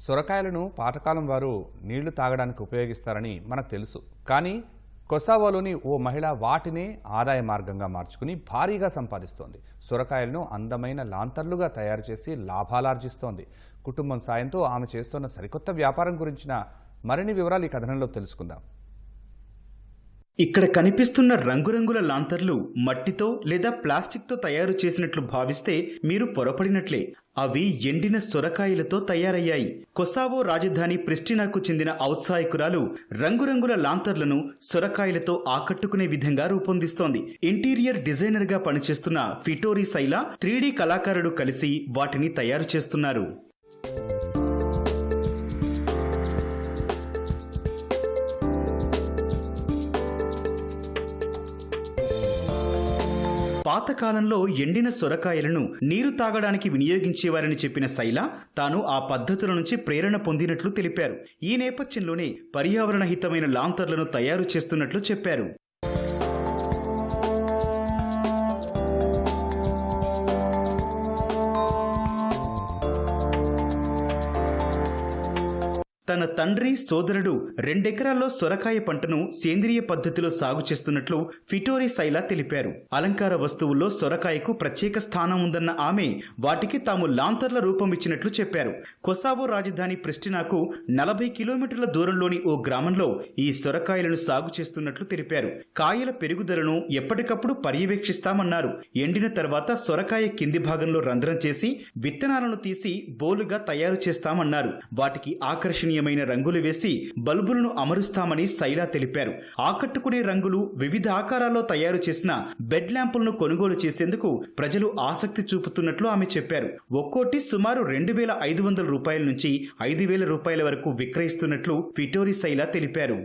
సొరకాయలను పాతకాలం వారు నీళ్లు తాగడానికి ఉపయోగిస్తారని మనకు తెలుసు. కానీ కొసావోలోని ఓ మహిళ వాటినే ఆదాయ మార్గంగా మార్చుకుని భారీగా సంపాదిస్తోంది. సొరకాయలను అందమైన లాంతర్లుగా తయారు చేసి లాభాలార్జిస్తోంది. కుటుంబం సాయంతో ఆమె చేస్తున్న సరికొత్త వ్యాపారం గురించిన మరిన్ని వివరాలు ఈ కథనంలో తెలుసుకుందాం. ఇక్కడ కనిపిస్తున్న రంగురంగుల లాంతర్లు మట్టితో లేదా ప్లాస్టిక్తో తయారు చేసినట్లు భావిస్తే మీరు పొరపడినట్లే. అవి ఎండిన సొరకాయలతో తయారయ్యాయి. కొసావో రాజధాని ప్రిస్టినాకు చెందిన ఔత్సాహికురాలు రంగురంగుల లాంతర్లను సొరకాయలతో ఆకట్టుకునే విధంగా రూపొందిస్తోంది. ఇంటీరియర్ డిజైనర్ గా పనిచేస్తున్న ఫిటోరీ సైలా 3D కళాకారుడు కలిసి వాటిని తయారు చేస్తున్నారు. పాతకాలంలో ఎండిన సొరకాయలను నీరు తాగడానికి వినియోగించేవారని చెప్పిన శైల తాను ఆ పద్ధతుల నుంచి ప్రేరణ పొందినట్లు తెలిపారు. ఈ నేపథ్యంలోనే పర్యావరణ హితమైన లాంతర్లను తయారు చేస్తున్నట్లు చెప్పారు. తన తండ్రి సోదరుడు 2 ఎకరాల్లో సొరకాయ పంటను సేంద్రియ పద్ధతిలో సాగు చేస్తున్నట్లు ఫిటోరీ సైలా తెలిపారు. అలంకార వస్తువుల్లో సొరకాయకు ప్రత్యేక స్థానం ఉందన్న ఆమె వాటికి తాము లాంతర్ల రూపం ఇచ్చినట్లు చెప్పారు. కొసావో రాజధాని ప్రిస్టినాకు 40 కిలోమీటర్ల దూరంలోని ఓ గ్రామంలో ఈ సొరకాయలను సాగు చేస్తున్నట్లు తెలిపారు. కాయల పెరుగుదలను ఎప్పటికప్పుడు పర్యవేక్షిస్తామన్నారు. ఎండిన తర్వాత సొరకాయ కింది భాగంలో రంధ్రం చేసి విత్తనాలను తీసి బోలుగా తయారు చేస్తామన్నారు. వాటికి ఆకర్షణీయ రంగులు వేసి బల్బులను అమరుస్తామని సైలా తెలిపారు. ఆకట్టుకునే రంగులు వివిధ ఆకారాల్లో తయారు చేసిన బెడ్ ల్యాంపులను కొనుగోలు చేసేందుకు ప్రజలు ఆసక్తి చూపుతున్నట్లు ఆమె చెప్పారు. ఒక్కోటి సుమారు 2,500 రూపాయల నుంచి 5,000 రూపాయల వరకు విక్రయిస్తున్నట్లు ఫిటోరీ సైలా తెలిపారు.